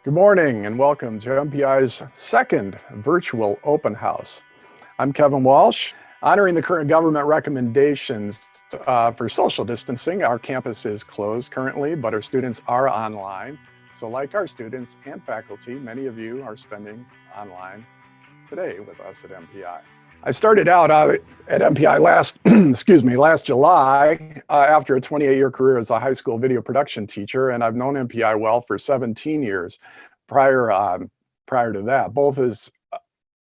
Good morning and welcome to MPI's second virtual open house. I'm Kevin Walsh. Honoring the current government recommendations for social distancing, our campus is closed currently, but our students are online. So like our students and faculty, many of you are spending online today with us at MPI. I started out at MPI last July after a 28-year career as a high school video production teacher, and I've known MPI well for 17 years prior to that.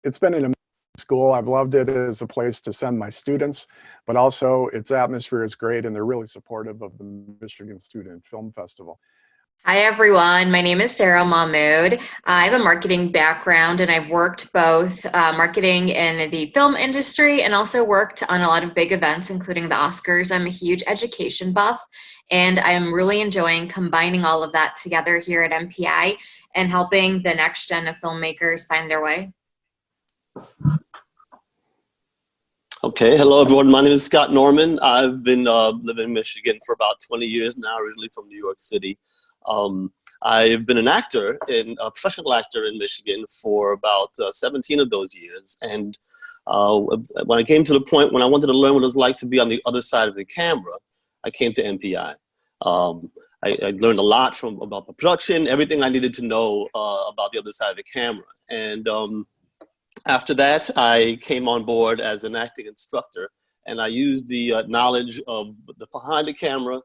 It's been an amazing school. I've loved it as a place to send my students, but also its atmosphere is great, and they're really supportive of the Michigan Student Film Festival. Hi everyone, my name is Sarah Mahmood. I have a marketing background and I've worked both marketing in the film industry and also worked on a lot of big events, including the Oscars. I'm a huge education buff and I'm really enjoying combining all of that together here at MPI and helping the next gen of filmmakers find their way. Okay, hello everyone. My name is Scott Norman. I've been living in Michigan for about 20 years now, originally from New York City. I've been a professional actor in Michigan for about 17 of those years. And when I came to the point when I wanted to learn what it was like to be on the other side of the camera, I came to MPI. I learned a lot about the production, everything I needed to know about the other side of the camera. And after that, I came on board as an acting instructor, and I used the knowledge of the behind the camera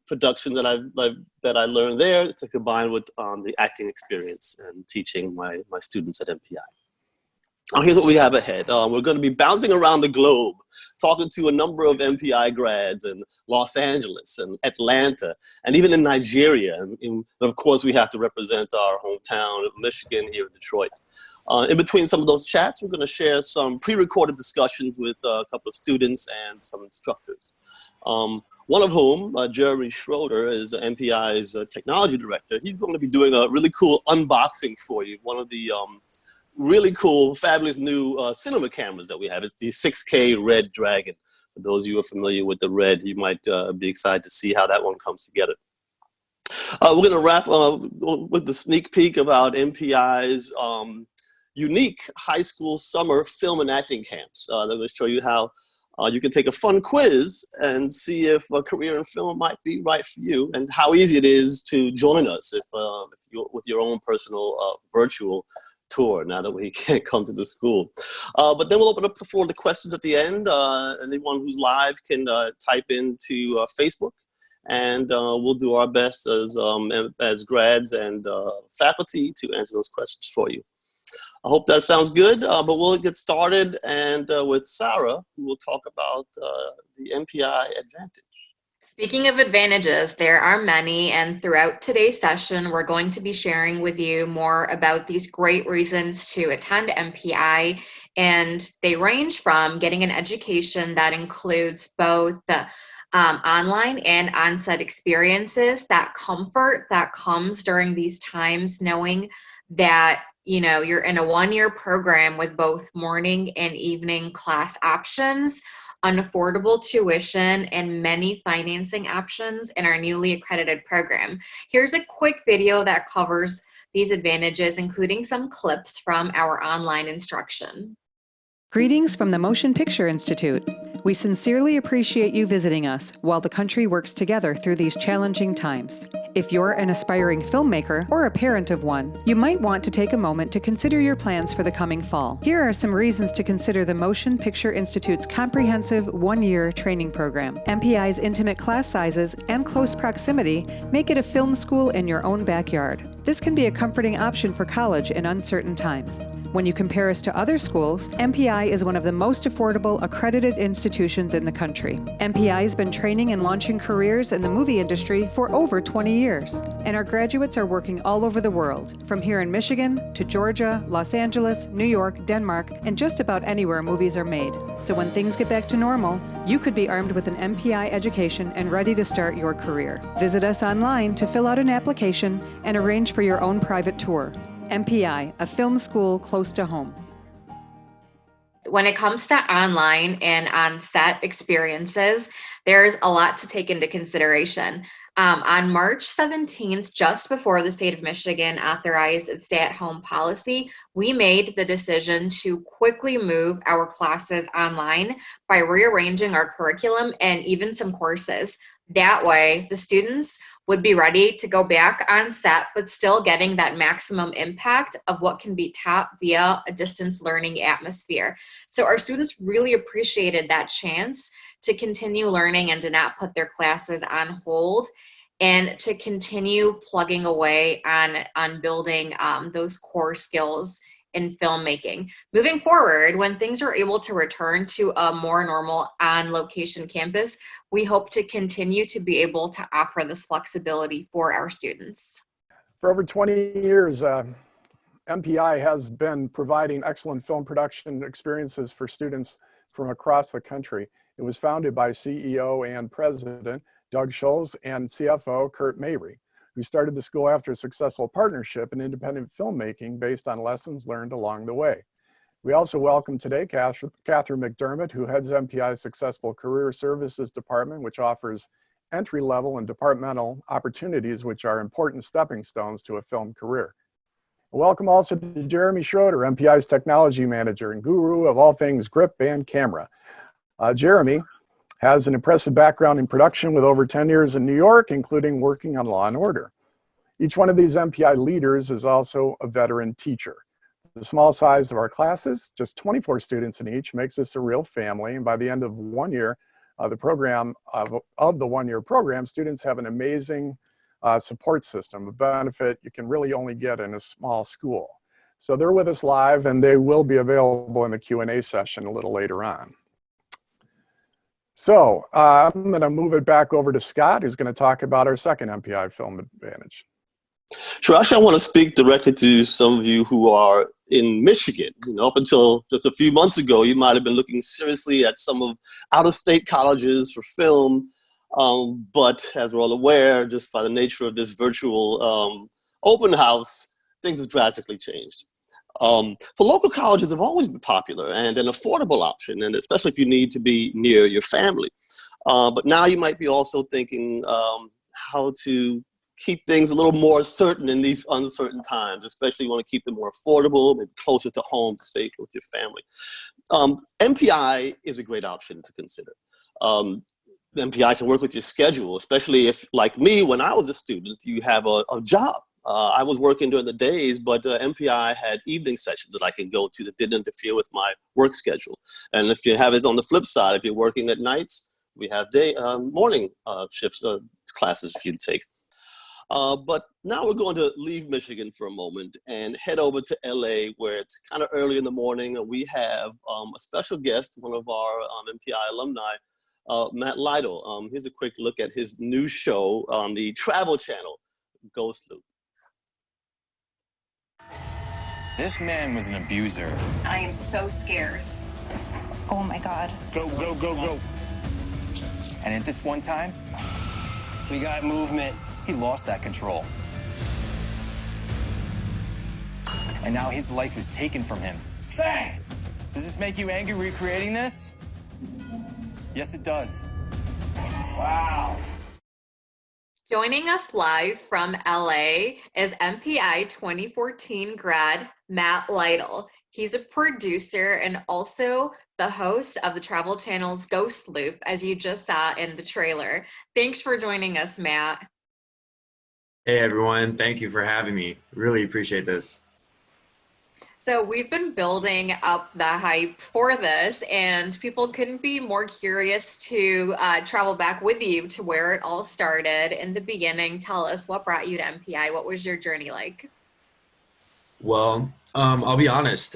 production that I learned there to combine with the acting experience and teaching my students at MPI. Here's what we have ahead. We're going to be bouncing around the globe, talking to a number of MPI grads in Los Angeles and Atlanta, and even in Nigeria. And of course, we have to represent our hometown of Michigan here in Detroit. In between some of those chats, we're going to share some pre-recorded discussions with a couple of students and some instructors. One of whom, Jeremy Schroeder, is MPI's technology director. He's going to be doing a really cool unboxing for you. One of the really cool, fabulous new cinema cameras that we have. It's the 6K Red Dragon. For those of you who are familiar with the Red, you might be excited to see how that one comes together. We're going to wrap with the sneak peek about MPI's unique high school summer film and acting camps. They're going to show you how you can take a fun quiz and see if a career in film might be right for you, and how easy it is to join us if you're with your own personal virtual tour now that we can't come to the school. But then we'll open up the floor to questions at the end. Anyone who's live can type into Facebook, and we'll do our best as grads and faculty to answer those questions for you. I hope that sounds good, but we'll get started and with Sarah, who will talk about the MPI advantage. Speaking of advantages, there are many, and throughout today's session, we're going to be sharing with you more about these great reasons to attend MPI, and they range from getting an education that includes both the online and on-set experiences, that comfort that comes during these times, knowing that you're in a one-year program with both morning and evening class options, unaffordable tuition, and many financing options in our newly accredited program. Here's a quick video that covers these advantages, including some clips from our online instruction. Greetings from the Motion Picture Institute. We sincerely appreciate you visiting us while the country works together through these challenging times. If you're an aspiring filmmaker or a parent of one, you might want to take a moment to consider your plans for the coming fall. Here are some reasons to consider the Motion Picture Institute's comprehensive one-year training program. MPI's intimate class sizes and close proximity make it a film school in your own backyard. This can be a comforting option for college in uncertain times. When you compare us to other schools, MPI is one of the most affordable accredited institutions in the country. MPI has been training and launching careers in the movie industry for over 20 years, and our graduates are working all over the world, from here in Michigan to Georgia, Los Angeles, New York, Denmark, and just about anywhere movies are made. So when things get back to normal, you could be armed with an MPI education and ready to start your career. Visit us online to fill out an application and arrange for your own private tour. MPI, a film school close to home. When it comes to online and on-set experiences, there's a lot to take into consideration. On March 17th, just before the state of Michigan authorized its stay-at-home policy, we made the decision to quickly move our classes online by rearranging our curriculum and even some courses. That way, the students would be ready to go back on set, but still getting that maximum impact of what can be taught via a distance learning atmosphere. So our students really appreciated that chance to continue learning and to not put their classes on hold, and to continue plugging away on building those core skills in filmmaking. Moving forward, when things are able to return to a more normal on-location campus, we hope to continue to be able to offer this flexibility for our students. For over 20 years, MPI has been providing excellent film production experiences for students from across the country. It was founded by CEO and President Doug Scholes and CFO Kurt Mabry, who started the school after a successful partnership in independent filmmaking based on lessons learned along the way. We also welcome today Catherine McDermott, who heads MPI's Successful Career Services Department, which offers entry-level and departmental opportunities, which are important stepping stones to a film career. Welcome also to Jeremy Schroeder, MPI's Technology Manager and guru of all things grip and camera. Jeremy has an impressive background in production with over 10 years in New York, including working on Law and Order. Each one of these MPI leaders is also a veteran teacher. The small size of our classes, just 24 students in each, makes us a real family. And by the end of 1 year, the 1 year program, students have an amazing support system, a benefit you can really only get in a small school. So they're with us live, and they will be available in the Q&A session a little later on. So I'm going to move it back over to Scott, who's going to talk about our second MPI Film Advantage. Sure. Actually, I want to speak directly to some of you who are in Michigan. You know, up until just a few months ago, you might have been looking seriously at some of out-of-state colleges for film. But as we're all aware, just by the nature of this virtual open house, things have drastically changed. So local colleges have always been popular and an affordable option, and especially if you need to be near your family. But now you might be also thinking how to keep things a little more certain in these uncertain times, especially you want to keep them more affordable, maybe closer to home to stay with your family. MPI is a great option to consider. MPI can work with your schedule, especially if, like me, when I was a student, you have a job. I was working during the days, but MPI had evening sessions that I could go to that didn't interfere with my work schedule. And if you have it on the flip side, if you're working at nights, we have morning shifts, classes for you to take. But now we're going to leave Michigan for a moment and head over to LA, where it's kind of early in the morning. And we have a special guest, one of our MPI alumni, Matt Lytle. Here's a quick look at his new show on the Travel Channel, Ghost Loop. This man was an abuser. I am so scared. Oh my God. Go, go, go, go. And at this one time, we got movement. He lost that control. And now his life is taken from him. Bang! Does this make you angry recreating this? Yes, it does. Wow. Joining us live from LA is MPI 2014 grad Matt Lytle. He's a producer and also the host of the Travel Channel's Ghost Loop, as you just saw in the trailer. Thanks for joining us, Matt. Hey everyone, thank you for having me. Really appreciate this. So we've been building up the hype for this, and people couldn't be more curious to travel back with you to where it all started in the beginning. Tell us, what brought you to MPI? What was your journey like? Well, I'll be honest.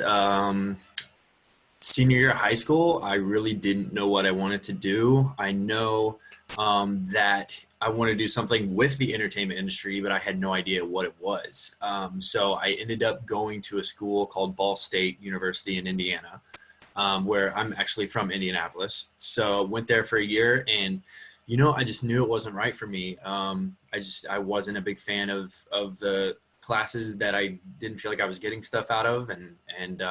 Senior year of high school, I really didn't know what I wanted to do. I know that I wanted to do something with the entertainment industry, but I had no idea what it was. So I ended up going to a school called Ball State University in Indiana, where I'm actually from Indianapolis. So went there for a year, and you know, I just knew it wasn't right for me. I wasn't a big fan of the classes that I didn't feel like I was getting stuff out of, and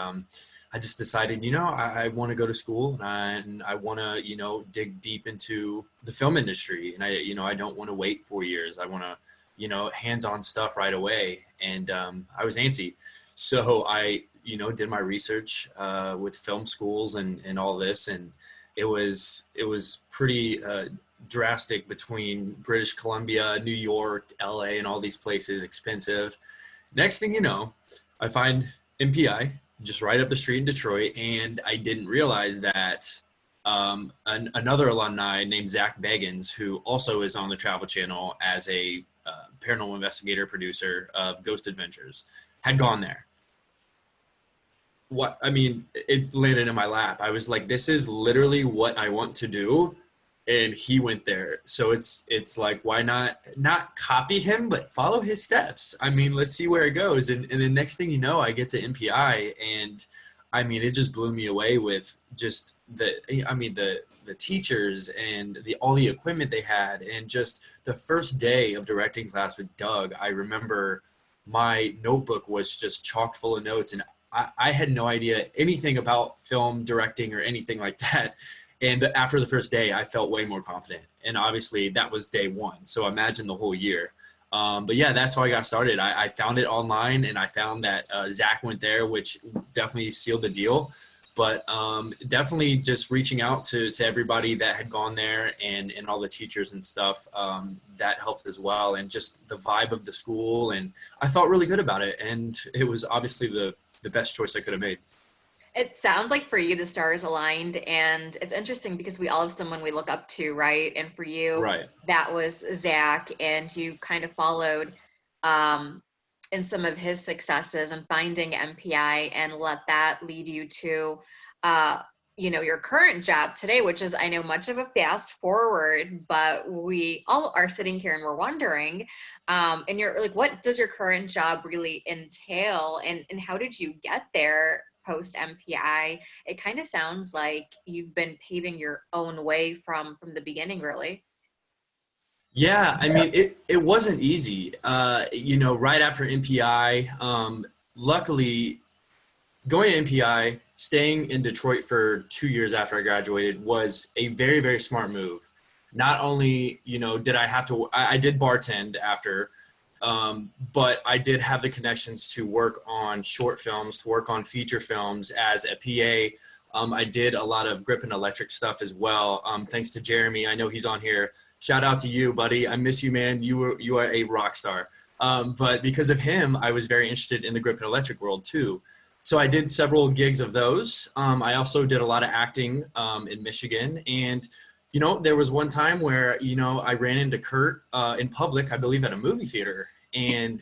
I just decided, I want to go to school and I want to, dig deep into the film industry. And I don't want to wait 4 years. I want to, hands-on stuff right away. And I was antsy. So I, did my research with film schools and all this. And it was pretty drastic between British Columbia, New York, LA, and all these places, expensive. Next thing you know, I find MPI just right up the street in Detroit, and I didn't realize that another alumni named Zach Beggins, who also is on the Travel Channel as a paranormal investigator producer of Ghost Adventures, had gone there. It landed in my lap. I was like, this is literally what I want to do. And he went there. So it's like, why not copy him, but follow his steps? Let's see where it goes. And the next thing you know, I get to MPI, and it just blew me away with just the teachers and all the equipment they had. And just the first day of directing class with Doug, I remember my notebook was just chock full of notes, and I had no idea anything about film directing or anything like that. And after the first day, I felt way more confident. And obviously that was day one. So imagine the whole year. But yeah, that's how I got started. I found it online, and I found that Zach went there, which definitely sealed the deal. But definitely just reaching out to everybody that had gone there and all the teachers and stuff, that helped as well. And just the vibe of the school. And I felt really good about it. And it was obviously the best choice I could have made. It sounds like for you, the stars aligned, and it's interesting because we all have someone we look up to, right? And for you, right, that was Zach, and you kind of followed in some of his successes and finding MPI, and let that lead you to, your current job today, which is, I know, much of a fast forward, but we all are sitting here and we're wondering, and you're like, what does your current job really entail, and how did you get there? Post MPI, it kind of sounds like you've been paving your own way from the beginning, really. Yeah, it wasn't easy. Right after MPI, luckily going to MPI, staying in Detroit for 2 years after I graduated was a very, very smart move. Not only, did I have to, I did bartend after, but I did have the connections to work on short films, to work on feature films as a PA. I did a lot of grip and electric stuff as well. Thanks to Jeremy. I know he's on here. Shout out to you, buddy. I miss you, man. You are a rock star. But because of him, I was very interested in the grip and electric world too. So I did several gigs of those. I also did a lot of acting in Michigan. And there was one time where, I ran into Kurt in public, I believe at a movie theater. And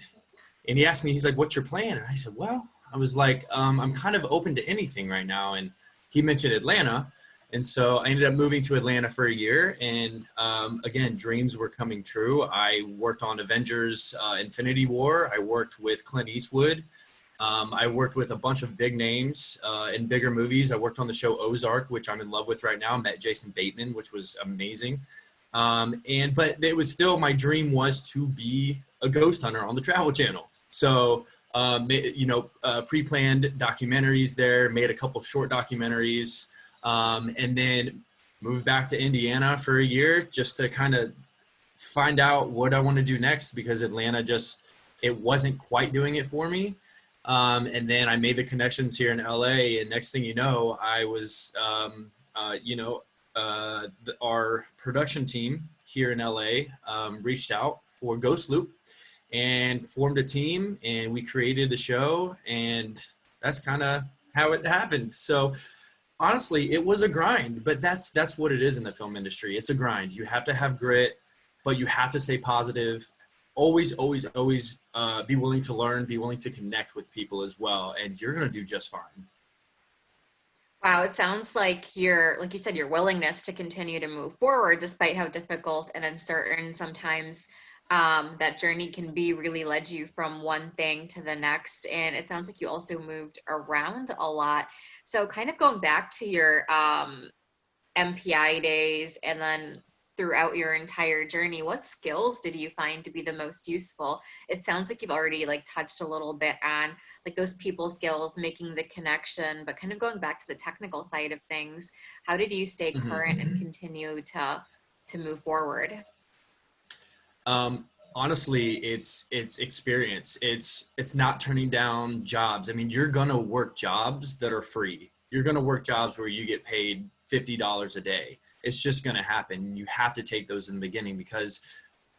he asked me, he's like, what's your plan? And I said, well, I was like, I'm kind of open to anything right now. And he mentioned Atlanta. And so I ended up moving to Atlanta for a year. And again, dreams were coming true. I worked on Avengers Infinity War. I worked with Clint Eastwood. I worked with a bunch of big names in bigger movies. I worked on the show Ozark, which I'm in love with right now. Met Jason Bateman, which was amazing. But it was still, my dream was to be a ghost hunter on the Travel Channel. So, pre-planned documentaries there, made a couple short documentaries, and then moved back to Indiana for a year just to kind of find out what I want to do next, because Atlanta it wasn't quite doing it for me. And then I made the connections here in LA, and next thing you know, I was, our production team here in LA reached out for Ghost Loop and formed a team, and we created the show, and that's kind of how it happened. So honestly, it was a grind, but that's what it is in the film industry. It's a grind. You have to have grit, but you have to stay positive. Always, always, always be willing to learn, be willing to connect with people as well, and you're going to do just fine. Wow, it sounds like like you said, your willingness to continue to move forward despite how difficult and uncertain sometimes that journey can be, really led you from one thing to the next. And it sounds like you also moved around a lot. So kind of going back to your MPI days, and then throughout your entire journey, what skills did you find to be the most useful? It sounds like you've already like touched a little bit on like those people skills, making the connection, but kind of going back to the technical side of things. How did you stay current and continue to move forward? Honestly, it's experience. It's not turning down jobs. I mean, you're gonna work jobs that are free. You're gonna work jobs where you get paid $50 a day. It's just gonna happen. You have to take those in the beginning, because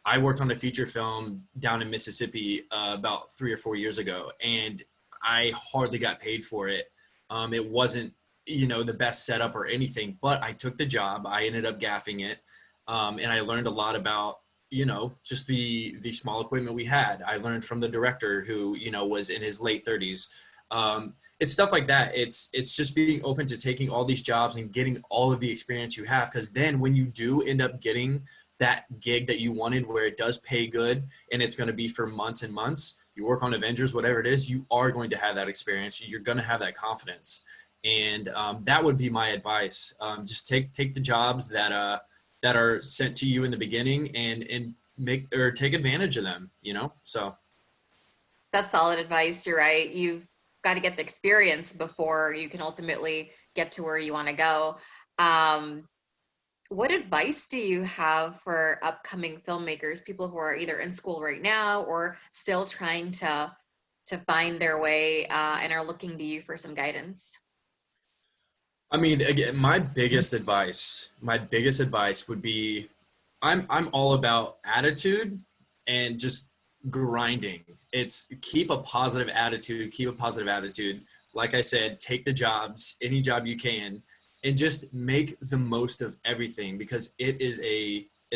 I worked on a feature film down in Mississippi about 3 or 4 years ago, and I hardly got paid for it. It wasn't, the best setup or anything, but I took the job. I ended up gaffing it, and I learned a lot about just the small equipment we had. I learned from the director who, was in his late 30s. It's stuff like that. It's just being open to taking all these jobs and getting all of the experience you have. Because then when you do end up getting that gig that you wanted, where it does pay good and it's going to be for months and months, you work on Avengers, whatever it is, you are going to have that experience. You're going to have that confidence. And that would be my advice. Just take the jobs that are sent to you in the beginning and take advantage of them, so. That's solid advice. You're right. You've got to get the experience before you can ultimately get to where you want to go. What advice do you have for upcoming filmmakers, people who are either in school right now or still trying to find their way and are looking to you for some guidance? I mean, again, my biggest advice would be, I'm all about attitude and just grinding. It's keep a positive attitude. Like I said, take the jobs, any job you can, and just make the most of everything, because it's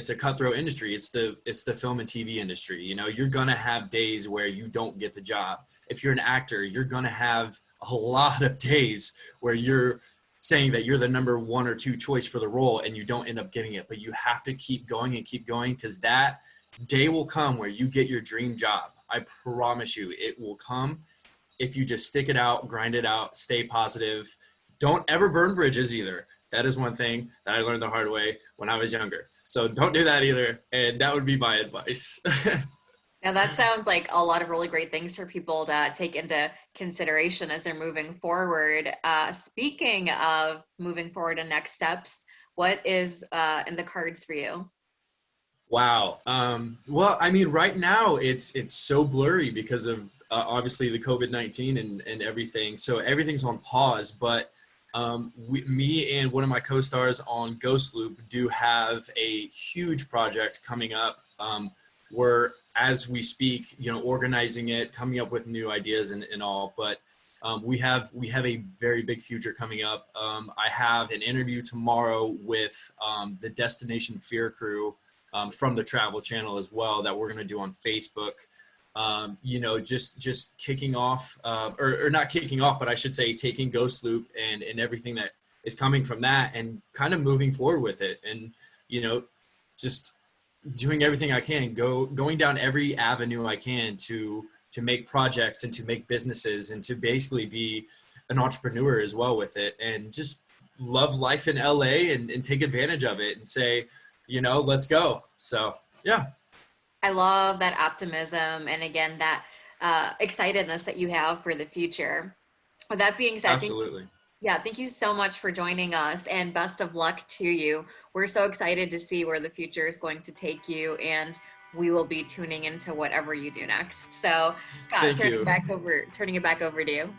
a cutthroat industry. It's the film and TV industry. You're going to have days where you don't get the job. If you're an actor, you're going to have a lot of days where you're saying that you're the number 1 or 2 choice for the role and you don't end up getting it. But you have to keep going, because that day will come where you get your dream job. I promise you it will come if you just stick it out, grind it out, stay positive. Don't ever burn bridges either. That is one thing that I learned the hard way when I was younger. So don't do that either. And that would be my advice. Now that sounds like a lot of really great things for people to take into consideration as they're moving forward. Speaking of moving forward and next steps, what is in the cards for you? Wow. Well, I mean, right now it's so blurry because of obviously the COVID-19 and everything. So everything's on pause, but me and one of my co-stars on Ghost Loop do have a huge project coming up. We're, as we speak, organizing it, coming up with new ideas and all, but we have a very big future coming up. I have an interview tomorrow with the Destination Fear crew from the Travel Channel as well, that we're going to do on Facebook. Just kicking off, or not kicking off, but I should say taking Ghost Loop and everything that is coming from that and kind of moving forward with it. And, just doing everything I can, going down every avenue I can to make projects and to make businesses and to basically be an entrepreneur as well with it, and just love life in LA and take advantage of it and say, let's go. So, yeah. I love that optimism and again, that excitedness that you have for the future. With that being said, absolutely. Thank you so much for joining us, and best of luck to you. We're so excited to see where the future is going to take you, and we will be tuning into whatever you do next. So, Scott, turning it back over to you.